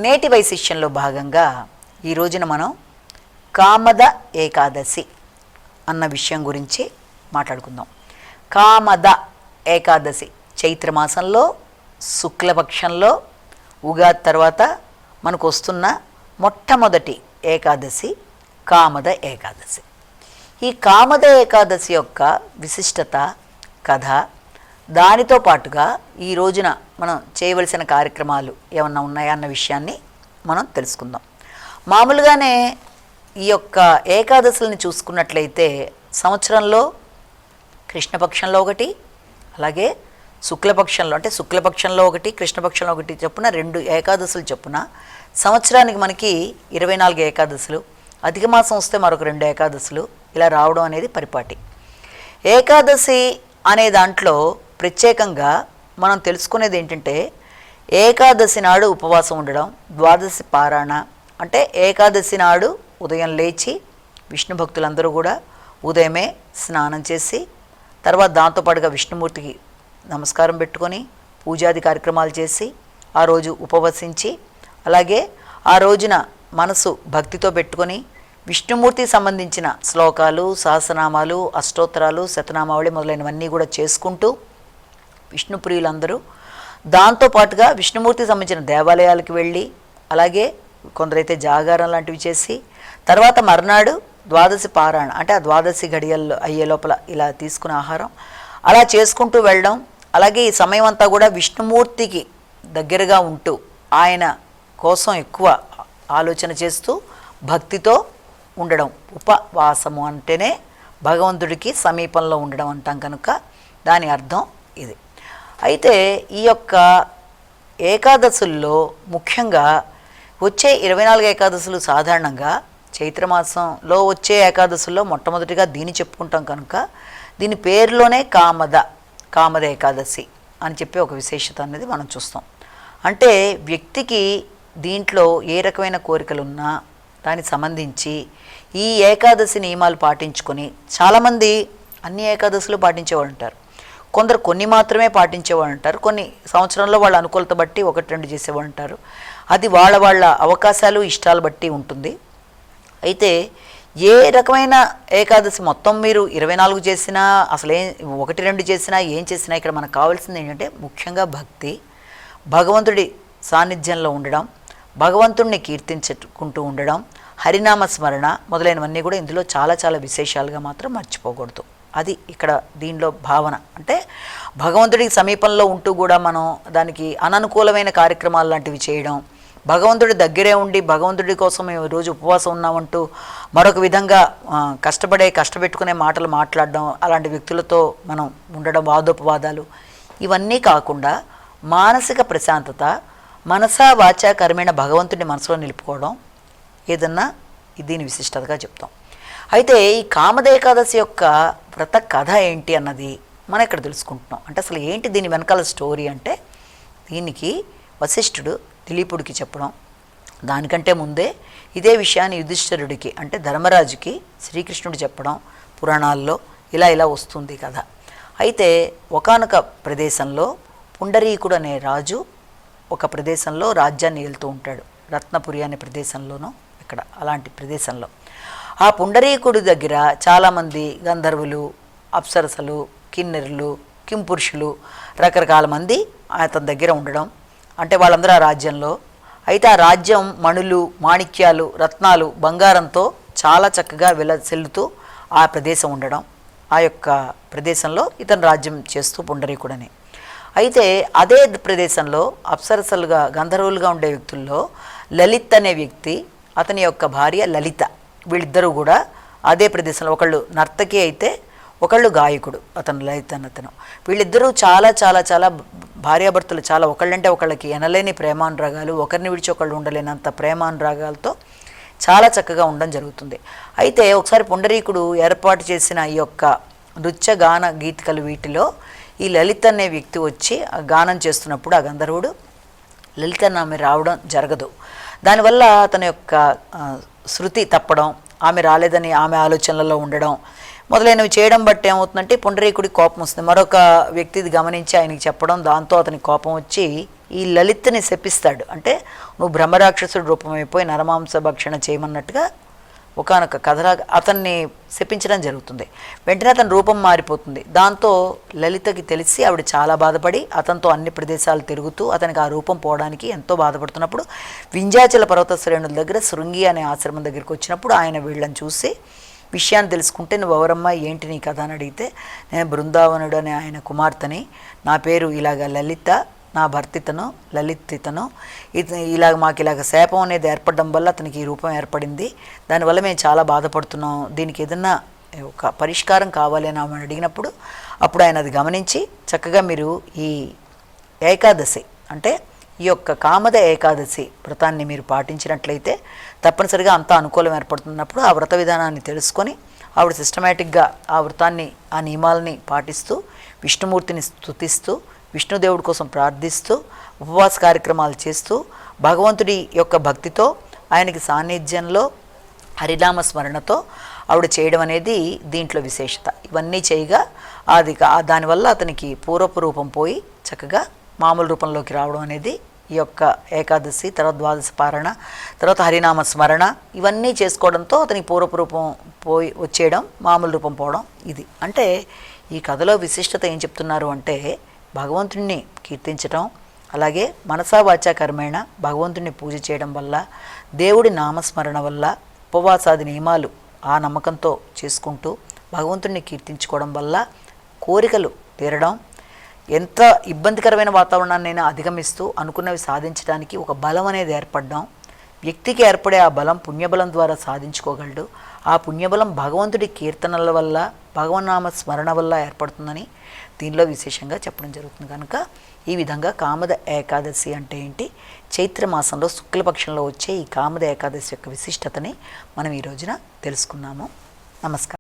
నేటి వైశిష్యంలో భాగంగా ఈ రోజున మనం కామద ఏకాదశి అన్న విషయం గురించి మాట్లాడుకుందాం. కామద ఏకాదశి చైత్రమాసంలో శుక్లపక్షంలో ఉగాది తర్వాత మనకు వస్తున్న మొట్టమొదటి ఏకాదశి కామద ఏకాదశి. ఈ కామద ఏకాదశి యొక్క విశిష్టత, కథ, దానితో పాటుగా ఈ రోజున మనం చేయవలసిన కార్యక్రమాలు ఏమన్నా ఉన్నాయా అన్న విషయాన్ని మనం తెలుసుకుందాం. మామూలుగానే ఈ యొక్క ఏకాదశుల్ని చూసుకున్నట్లయితే సంవత్సరంలో కృష్ణపక్షంలో ఒకటి, అలాగే శుక్లపక్షంలో అంటే శుక్లపక్షంలో ఒకటి, కృష్ణపక్షంలో ఒకటి చొప్పున 2 ఏకాదశులు చొప్పున సంవత్సరానికి మనకి 24 ఏకాదశులు, అధిక మాసం వస్తే మరొక 2 ఏకాదశులు ఇలా రావడం అనేది పరిపాటి. ఏకాదశి అనే దాంట్లో ప్రత్యేకంగా మనం తెలుసుకునేది ఏంటంటే ఏకాదశి నాడు ఉపవాసం ఉండడం, ద్వాదశి పారాయణ అంటే ఏకాదశి నాడు ఉదయం లేచి విష్ణు భక్తులందరూ కూడా ఉదయమే స్నానం చేసి తర్వాత దాంతోపాటుగా విష్ణుమూర్తికి నమస్కారం పెట్టుకొని పూజాది కార్యక్రమాలు చేసి ఆ రోజు ఉపవసించి అలాగే ఆ రోజున మనసు భక్తితో పెట్టుకొని విష్ణుమూర్తికి సంబంధించిన శ్లోకాలు, సహస్రనామాలు, అష్టోత్తరాలు, శతనామావళి మొదలైనవన్నీ కూడా చేసుకుంటూ విష్ణుప్రియులందరూ దాంతోపాటుగా విష్ణుమూర్తికి సంబంధించిన దేవాలయాలకు వెళ్ళి అలాగే కొందరైతే జాగారం లాంటివి చేసి తర్వాత మర్నాడు ద్వాదశి పారాయణ అంటే ఆ ద్వాదశి గడియల్లో అయ్యే లోపల ఇలా తీసుకునే ఆహారం అలా చేసుకుంటూ వెళ్ళడం. అలాగే ఈ సమయం అంతా కూడా విష్ణుమూర్తికి దగ్గరగా ఉంటూ ఆయన కోసం ఎక్కువ ఆలోచన చేస్తూ భక్తితో ఉండడం. ఉపవాసము అంటేనే భగవంతుడికి సమీపంలో ఉండడం అంటాం కనుక దాని అర్థం ఇది. అయితే ఈ యొక్క ఏకాదశుల్లో ముఖ్యంగా వచ్చే 24 ఏకాదశులు సాధారణంగా చైత్రమాసంలో వచ్చే ఏకాదశుల్లో మొట్టమొదటిగా దీన్ని చెప్పుకుంటాం కనుక దీని పేరులోనే కామద ఏకాదశి అని చెప్పి ఒక విశేషత అనేది మనం చూస్తాం. అంటే వ్యక్తికి దీంట్లో ఏ రకమైన కోరికలున్నా దానికి సంబంధించి ఈ ఏకాదశి నియమాలు పాటించుకొని చాలామంది అన్ని ఏకాదశులు పాటించేవాళ్ళు ఉంటారు, కొందరు కొన్ని మాత్రమే పాటించేవాళ్ళు ఉంటారు, కొన్ని సంవత్సరంలో వాళ్ళ అనుకూలత బట్టి 1-2 చేసేవాళ్ళు ఉంటారు. అది వాళ్ళ అవకాశాలు ఇష్టాలు బట్టి ఉంటుంది. అయితే ఏ రకమైన ఏకాదశి మొత్తం మీరు 24 చేసినా అసలు 1-2 చేసినా ఏం చేసినా ఇక్కడ మనకు కావాల్సింది ఏంటంటే ముఖ్యంగా భక్తి, భగవంతుడి సాన్నిధ్యంలో ఉండడం, భగవంతుడిని కీర్తించుకుంటూ ఉండడం, హరినామ స్మరణ మొదలైనవన్నీ కూడా ఇందులో చాలా చాలా విశేషాలుగా మాత్రం మర్చిపోకూడదు. అది ఇక్కడ దీనిలో భావన. అంటే భగవంతుడికి సమీపంలో ఉంటూ కూడా మనం దానికి అననుకూలమైన కార్యక్రమాలు లాంటివి చేయడం, భగవంతుడి దగ్గరే ఉండి భగవంతుడి కోసం మేము ఈరోజు ఉపవాసం ఉన్నామంటూ మరొక విధంగా కష్టపెట్టుకునే మాటలు మాట్లాడడం, అలాంటి వ్యక్తులతో మనం ఉండడం, వాదోపవాదాలు ఇవన్నీ కాకుండా మానసిక ప్రశాంతత, మనసా వాచా కర్మేణ భగవంతుడిని మనసులో నిలుపుకోవడం ఏదన్నా దీని విశిష్టతగా చెప్తాం. అయితే ఈ కామద ఏకాదశి యొక్క వ్రత కథ ఏంటి అన్నది మనం ఇక్కడ తెలుసుకుంటున్నాం. అంటే అసలు ఏంటి దీని వెనకాల స్టోరీ అంటే దీనికి వశిష్ఠుడు దిలీపుడికి చెప్పడం, దానికంటే ముందే ఇదే విషయాన్ని యుధిష్ఠిరుడికి అంటే ధర్మరాజుకి శ్రీకృష్ణుడు చెప్పడం పురాణాల్లో ఇలా వస్తుంది కథ. అయితే ఒకానొక ప్రదేశంలో పుండరీకుడు అనే రాజు ఒక ప్రదేశంలో రాజ్యాన్ని ఏలుతూ ఉంటాడు. రత్నపురి అనే ప్రదేశంలోనూ ఇక్కడ అలాంటి ప్రదేశంలో ఆ పుండరీకుడి దగ్గర చాలామంది గంధర్వులు, అప్సరసలు, కిన్నెరులు, కింపురుషులు రకరకాల మంది అతని దగ్గర ఉండడం. అంటే వాళ్ళందరూ ఆ రాజ్యంలో. అయితే ఆ రాజ్యం మణులు, మాణిక్యాలు, రత్నాలు, బంగారంతో చాలా చక్కగా వెలసిల్లుతూ ఆ ప్రదేశం ఉండడం. ఆ యొక్క ప్రదేశంలో ఇతను రాజ్యం చేస్తూ పుండరీకుడని. అయితే అదే ప్రదేశంలో అప్సరసలుగా గంధర్వులుగా ఉండే వ్యక్తుల్లో లలిత్ అనే వ్యక్తి, అతని యొక్క భార్య లలిత, వీళ్ళిద్దరూ కూడా అదే ప్రదేశంలో ఒకళ్ళు నర్తకి అయితే ఒకళ్ళు గాయకుడు అతను లలిత్ అతను. వీళ్ళిద్దరూ చాలా చాలా చాలా భార్యాభర్తలు, చాలా ఒకళ్ళంటే ఒకళ్ళకి ఎనలేని ప్రేమానురాగాలు, ఒకరిని విడిచి ఒకళ్ళు ఉండలేనంత ప్రేమానురాగాలతో చాలా చక్కగా ఉండడం జరుగుతుంది. అయితే ఒకసారి పుండరీకుడు ఏర్పాటు చేసిన ఈ యొక్క నృత్య గాన గీతికలు వీటిలో ఈ లలిత్ అనే వ్యక్తి వచ్చి గానం చేస్తున్నప్పుడు ఆ గంధర్వుడు లలిత ఆమె రావడం జరగదు. దానివల్ల అతని యొక్క శృతి తప్పడం, ఆమె రాలేదని ఆమె ఆలోచనలలో ఉండడం మొదలైనవి చేయడం బట్టి ఏమవుతుందంటే పుండరీకుడికి కోపం వస్తుంది. మరొక వ్యక్తిది గమనించి ఆయనకి చెప్పడం, దాంతో అతనికి కోపం వచ్చి ఈ లలిత్ని శపిస్తాడు. అంటే నువ్వు బ్రహ్మరాక్షసుడు రూపమైపోయి నరమాంస భక్షణ చేయమన్నట్టుగా ఒకానొక కథలాగా అతన్ని శపించడం జరుగుతుంది. వెంటనే అతని రూపం మారిపోతుంది. దాంతో లలితకి తెలిసి ఆవిడ చాలా బాధపడి అతనితో అన్ని ప్రదేశాలు తిరుగుతూ అతనికి ఆ రూపం పోవడానికి ఎంతో బాధపడుతున్నప్పుడు వింధ్యాచల పర్వత శ్రేణుల దగ్గర శృంగి అనే ఆశ్రమం దగ్గరికి వచ్చినప్పుడు ఆయన వీళ్ళని చూసి విషయాన్ని తెలుసుకుంటే, నువ్వు ఎవరమ్మా, ఏంటి నీ కథ అని అడిగితే, నేను బృందావనుడు అనే ఆయన కుమార్తెని, నా పేరు ఇలాగ లలిత, నా భర్తితను లలితితను, ఇలాగ మాకు ఇలాగ శాపం అనేది ఏర్పడడం వల్ల అతనికి ఈ రూపం ఏర్పడింది, దానివల్ల మేము చాలా బాధపడుతున్నాం, దీనికి ఏదన్నా ఒక పరిష్కారం కావాలి అని ఆమె అడిగినప్పుడు అప్పుడు ఆయన అది గమనించి చక్కగా మీరు ఈ ఏకాదశి అంటే ఈ యొక్క కామద ఏకాదశి వ్రతాన్ని మీరు పాటించినట్లయితే తప్పనిసరిగా అంతా అనుకూలం ఏర్పడుతున్నప్పుడు ఆ వ్రత విధానాన్ని తెలుసుకొని ఆవిడ సిస్టమేటిక్గా ఆ వ్రతాన్ని ఆ నియమాలని పాటిస్తూ విష్ణుమూర్తిని స్తుతిస్తూ విష్ణుదేవుడి కోసం ప్రార్థిస్తూ ఉపవాస కార్యక్రమాలు చేస్తూ భగవంతుడి యొక్క భక్తితో ఆయనకి సాన్నిధ్యంలో హరినామ స్మరణతో ఆవిడ చేయడం అనేది దీంట్లో విశేషత. ఇవన్నీ చేయగా అది దానివల్ల అతనికి పూర్వపు రూపం పోయి చక్కగా మామూలు రూపంలోకి రావడం అనేది ఈ యొక్క ఏకాదశి, తర్వాత ద్వాదశ పారణ, తర్వాత హరినామ స్మరణ ఇవన్నీ చేసుకోవడంతో అతనికి పూర్వపు రూపం పోయి వచ్చేయడం, మామూలు రూపం పోవడం. ఇది అంటే ఈ కథలో విశిష్టత ఏం చెప్తున్నారు అంటే భగవంతుడిని కీర్తించడం, అలాగే మనసా వాచా కర్మేణ భగవంతుడిని పూజ చేయడం వల్ల, దేవుడి నామస్మరణ వల్ల, ఉపవాసాది నియమాలు ఆ నమ్మకంతో చేసుకుంటూ భగవంతుడిని కీర్తించుకోవడం వల్ల కోరికలు తీరడం, ఎంత ఇబ్బందికరమైన వాతావరణాన్నైనా అధిగమిస్తూ అనుకున్నవి సాధించడానికి ఒక బలం అనేది ఏర్పడడం, వ్యక్తికి ఏర్పడే ఆ బలం పుణ్యబలం ద్వారా సాధించుకోగలడు. ఆ పుణ్యబలం భగవంతుడి కీర్తనల వల్ల, భగవన్నామ స్మరణ వల్ల ఏర్పడుతుందని దీనిలో విశేషంగా చెప్పడం జరుగుతుంది. కనుక ఈ విధంగా కామద ఏకాదశి అంటే ఏంటి, చైత్రమాసంలో శుక్లపక్షంలో వచ్చే ఈ కామద ఏకాదశి యొక్క విశిష్టతని మనం ఈ రోజున తెలుసుకున్నాము. నమస్కారం.